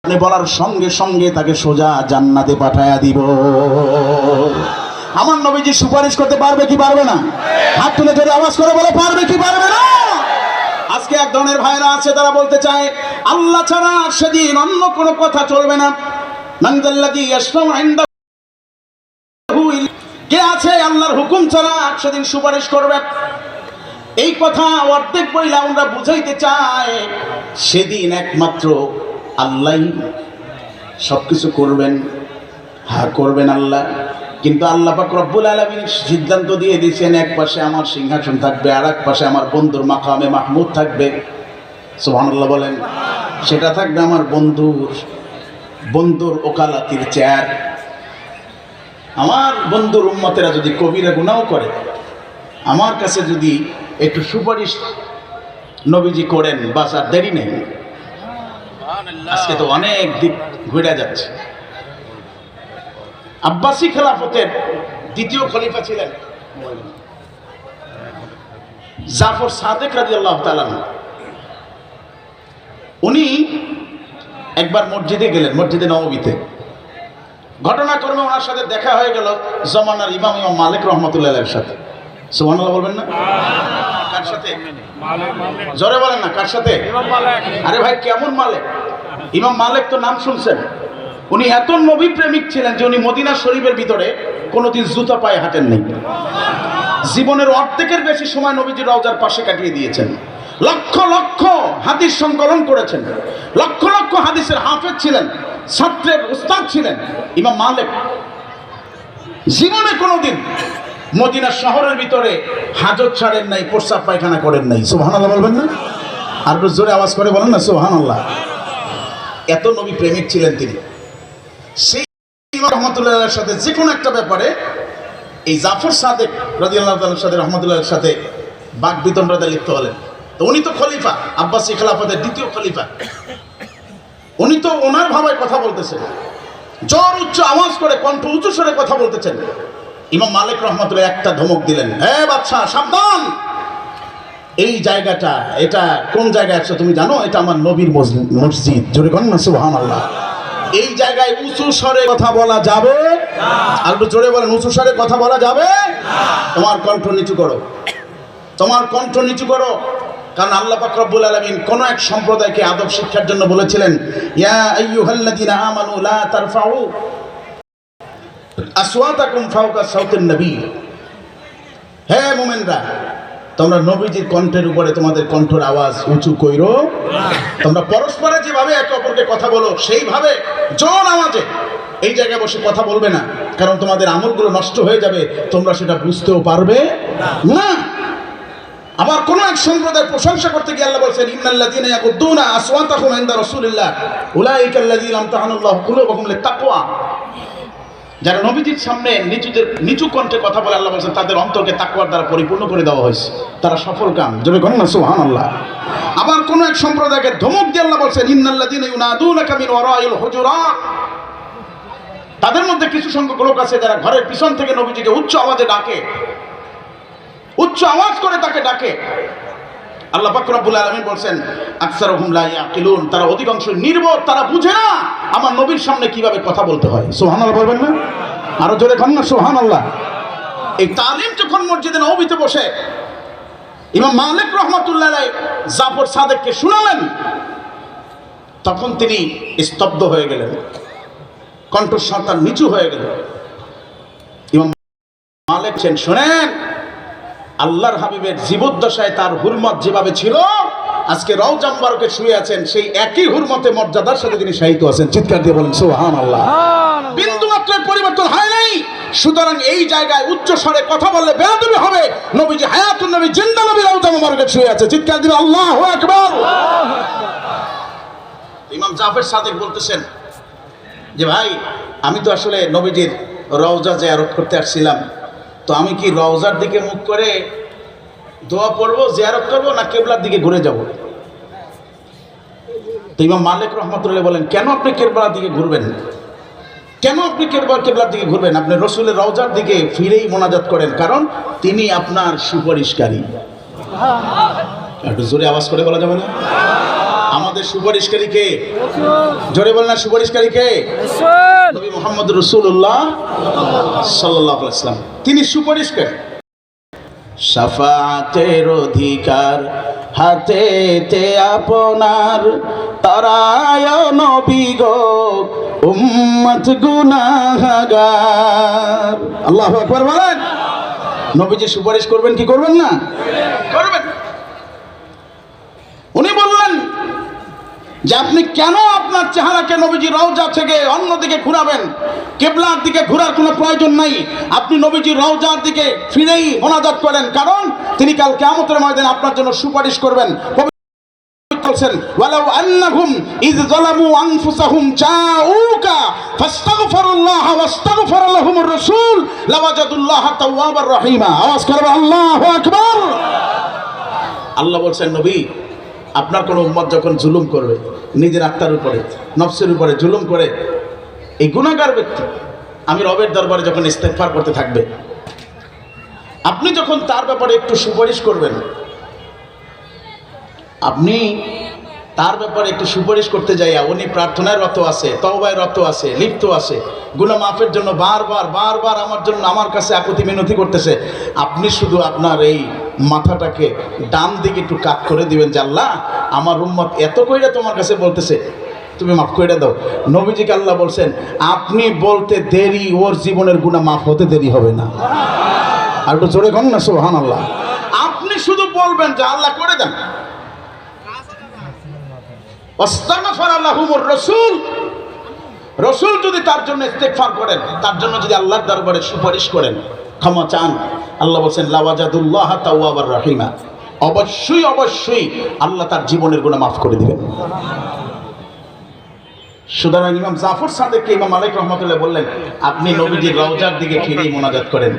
আপনি বলার সঙ্গে সঙ্গে তাকে সোজা জান্নাতে পাঠায়া দিব। আমার নবীজি সুপারিশ করতে পারবে কি পারবে না? হাত তুলে ধরে আওয়াজ করে বলে পারবে কি পারবে না? আজকে এক ধরনের ভাইরা আছে তারা বলতে চায় আল্লাহ ছাড়া সেদিন অন্য কোনো কথা চলবে না। মানজাল্লাযী ইয়াশফাউ ইনদাহু, কে আছে আল্লাহর হুকুম ছাড়া সেদিন সুপারিশ করবে? এই কথা অর্ধেক বইলা আমরা বুঝাইতে চাই সেদিন একমাত্র আল্লাহ সবকিছু করবেন। হ্যাঁ করবেন আল্লাহ, কিন্তু আল্লাহ পাক রব্বুল আলামিন সিদ্ধান্ত দিয়ে দিয়েছেন এক পাশে আমার সিংহাসন থাকবে আর এক পাশে আমার বন্ধুর মাকামে মাহমুদ থাকবে। সুবহানাল্লাহ বলেন। সেটা থাকবে আমার বন্ধুর ওকালাতির চেয়ার। আমার বন্ধুর উম্মতেরা যদি কবিরা গুনাহ করে আমার কাছে যদি একটু সুপারিশ নবীজি করেন বাস আর দেরি নেই। আজকে তো অনেক দিক ঘুরে যাচ্ছে। আব্বাসী খেলাফতের দ্বিতীয় খলিফা ছিলেন জাফর সাদেক রাদিয়াল্লাহু তাআলা। উনি একবার মসজিদে গেলেন, মসজিদে নববীতে। ঘটনাক্রমে ওনার সাথে দেখা হয়ে গেল জমানার ইমাম মালিক রহমতুল্লাহের সাথে। সুবহানাল্লাহ বলবেন না? কার সাথে? জোরে বলেন না, কার সাথে? আরে ভাই কেমন মালিক? ইমাম মালিক তো নাম শুনছেন। উনি এত নবী প্রেমিক ছিলেন যে উনি মদিনা শরীফের ভিতরে কোনোদিন জুতা পায়ে হাঁটেন নাই। জীবনের অর্ধেকের বেশি সময় নবীজির রওজার পাশে কাটিয়ে দিয়েছেন। লক্ষ লক্ষ হাদিস সংকলন করেছেন। লক্ষ লক্ষ হাদিসের হাফেজ ছিলেন, ছাত্রের উস্তাদ ছিলেন ইমাম মালিক। জীবনে কোনোদিন মদিনা শহরের ভিতরে হাজত ছাড়েন নাই, প্রস্রাব পায়খানা করেন নাই। সুবহানাল্লাহ বলবেন না? আর জোরে আওয়াজ করে বলেন না সুবহানাল্লাহ। এত নবী প্রেমিক ছিলেন তিনি। সেই ইমাম রহমতুল্লাহের সাথে যে কোনো একটা ব্যাপারে এই জাফর সাদেক রাদিয়াল্লাহু তাআলার সাথে রহমতুল্লাহের সাথে বাক বিতণ্ডায় লিপ্ত হলেন। তো উনি তো খলিফা, আব্বাসী খেলাফতের দ্বিতীয় খলিফা। উনি তো ওনার ভাবায় কথা বলতেছেন, জোর উচ্চ আওয়াজ করে কণ্ঠ উঁচু স্বরে কথা বলতেছেন। ইমাম মালিক রহমতুল্লাহ একটা ধমক দিলেন, হে বাদশা সাবধান, এই জায়গাটা এটা কোন জায়গায় আছো তুমি জানো? এটা আমার নবীর মসজিদ। জোরে বলেন না সুবহানাল্লাহ। এই জায়গায় উঁচু স্বরে কথা বলা যাবে না। আর একটু জোরে বলেন, উঁচু স্বরে কথা বলা যাবে না। তোমার কণ্ঠ নিচু করো, তোমার কণ্ঠ নিচু করো। কারণ আল্লাহ পাক রব্বুল আলামিন কোন এক সম্প্রদায়কে আদব শিক্ষার জন্য বলেছিলেন, ইয়া আইয়ুহাল্লাযীনা আমানু লা তারফাউ আসওয়াতাকুম ফাওকা সাওতিন নবী। হে মুমিনরা, তোমরা নবীজির কণ্ঠের উপরে তোমাদের কণ্ঠের আওয়াজ উঁচু কইরো। তোমরা পরস্পরে যেভাবে একে অপরকে কথা বলো সেইভাবে জোর আওয়াজে এই জায়গায় বসে কথা বলবে না, কারণ তোমাদের আমলগুলো নষ্ট হয়ে যাবে, তোমরা সেটা বুঝতেও পারবে না। আবার কোন এক সম্প্রদায়ের প্রশংসা করতে গিয়ে আল্লাহ বলেছেন, ইন্নাল্লাযীনা ইয়াকুদ্দুনা আসওয়াতাহুম ইনদা রাসূলিল্লাহ উলাইকাল্লাযীনা আমতাহানাল্লাহু কুলুবাহুম লিত্তাকওয়া। যারা নবীজির সামনে নিচু কণ্ঠে কথা বলে আল্লাহ বলেছেন তাদের অন্তরকে তাকওয়ার দ্বারা পরিপূর্ণ করে দেওয়া হয়েছে, তারা সফল কাম। জোরে বলেন না সুবহানাল্লাহ। আবার কোন এক সম্প্রদায়কে ধমক দিয়ে আল্লাহ বলেছেন, ইন্নাল্লাযীনা ইউনাদুনাকা মিন ওয়ারাইল হুজুরাত। তাদের মধ্যে কিছু সংখ্যক লোক আছে যারা ঘরের পিছন থেকে নবীজিকে উচ্চ আওয়াজে ডাকে, উচ্চ আওয়াজ করে তাকে ডাকে। আল্লাহ পাক রব্বুল আলামিন বলেন, আকসারুহুম লা ইয়াকিলুন, তারা অধিকাংশ নির্বোধ, তারা বুঝে না আমার নবীর সামনে কিভাবে কথা বলতে হয়। সুবহানাল্লাহ বলবেন না? আরো জোরে বলেন না সুবহানাল্লাহ। এই তালিম যখন মসজিদে নববীতে বসে ইমাম মালিক রহমাতুল্লাহ আলাইহি জাফর সাদেককে শোনালেন, তখন তিনি স্তব্ধ হয়ে গেলেন, কণ্ঠস্বর তার নিচু হয়ে গেল। ইমাম মালিক শোনেন, আল্লাহর হাবিবের জীবদ্দশায় তার হুরমত যেভাবে ছিল, আজকে রওজা মুবারকে শুয়ে আছেন সেই একই হুরমতে মর্যাদার সাথে তিনি শায়িত আছেন। চিৎকার দিয়ে বলেন সুবহানাল্লাহ। বিন্দু মাত্র পরিবর্তন হয় নাই। সুতরাং এই জায়গায় উচ্চ স্বরে কথা বললে বেয়াদবি হবে। নবীজি হায়াতুন নবী জিন্দা নবী রওজা মুবারকে শুয়ে আছে। চিৎকার দিয়ে আল্লাহু আকবার। ইমাম জাফর সাদেক বলতেছেন যে ভাই, আমি তো আসলে নবীজির রওজা জিয়ারত করতে আসছিলাম, তো আমি কি রওজার দিকে মুখ করে দোয়া পড়বো, জিয়ারত করবো, না কিবলার দিকে ঘুরে যাব? তো ইমাম মালিক রহমতুল্লাহ বলেন, কেন আপনি কিবলার দিকে ঘুরবেন? কেন আপনি কিবলার দিকে ঘুরবেন? আপনি রাসূলের রওজার দিকে ফিরেই মোনাজাত করেন, কারণ তিনি আপনার সুপারিশকারী। একটু জোরে আওয়াজ করে বলা যাবে না? আমাদের সুপারিশকারী কে? জোরে বল না, সুপারিশকারী কে? নবী মুহাম্মদ রাসূলুল্লাহ সাল্লাল্লাহু আলাইহি ওয়াসাল্লাম, তিনি সুপারিশকারী। শাফাআতের অধিকার হাতেতে আপনার, তারায় নবী গো উম্মত গুনাহগার। আল্লাহু আকবার বলেন। নবীজি সুপারিশ করবেন কি করবেন না? করবেন। উনি বললেন যে আপনি কেন আপনার চেহারাকে নবীজি রওজা থেকে অন্যদিকে ঘুরাবেন? কিবলার দিকে ঘোরার কোনো প্রয়োজন নাই। আপনি নবীজি রওজার দিকে ফিরেই মোনাজাত করেন, কারণ তিনি কাল কিয়ামতের ময়দানে আপনার জন্য সুপারিশ করবেন। বলছেন ওয়ালাউ আন্নাহুম ইয যালামু আনফুসাহুম জাউকা ফাস্তাগফিরুল্লাহ ওয়াস্তাগফার লাহুমুর রাসূল লাওয়াজাদুল্লাহ তাওয়াবার রহিমা। আওয়াজ করবে আল্লাহু আকবার। আল্লাহ বলছেন নবী, আপনার কোনো উম্মত যখন জুলুম করবে, নিজের আত্মার উপরে, নফসের উপরে জুলুম করে, এই গুনাহগার ব্যক্তি আমি রবের দরবারে যখন ইস্তেগফার করতে থাকবে, আপনি যখন তার ব্যাপারে একটু সুপারিশ করবেন, আপনি তার ব্যাপারে একটু সুপারিশ করতে যাইয়া উনি প্রার্থনায় রত আছে, তওবায় রত আছে, লিপ্ত আছে, গুনাহ মাফের জন্য বারবার বারবার আমার কাছে আকুতি মিনতি করতেছে, আপনি শুধু আপনার এই মাথাটাকে ডান দিকে একটু কাত করে দিবেন যে আল্লাহ, আমার উম্মত এত কইরা তোমার কাছে বলতেছে, তুমি মাফ করে দাও। নবীজিকে আল্লাহ বলছেন আপনি বলতে দেরি, ওর জীবনের গুনাহ মাফ হতে দেরি হবে না। আর একটু জোরে কন না সুবহানাল্লাহ। আপনি শুধু বলবেন যে আল্লাহ করে দেন। রসুল যদি তার জন্য ইস্তেগফার করেন, তার জন্য যদি আল্লাহর দরবারে সুপারিশ করেন, ক্ষমা চান, আল্লাহ বলছেন লাওয়াজাদুল্লাহ তাওয়াবার রহিমা, অবশ্যই অবশ্যই আল্লাহ তার জীবনের গুনাহ মাফ করে দিবেন। সুতরাং ইমাম জাফর সাদেককে ইমাম মালিক রহমাতুল্লাহ বললেন আপনি নবীজির রওজার দিকে ফিরেই মোনাজাত করেন।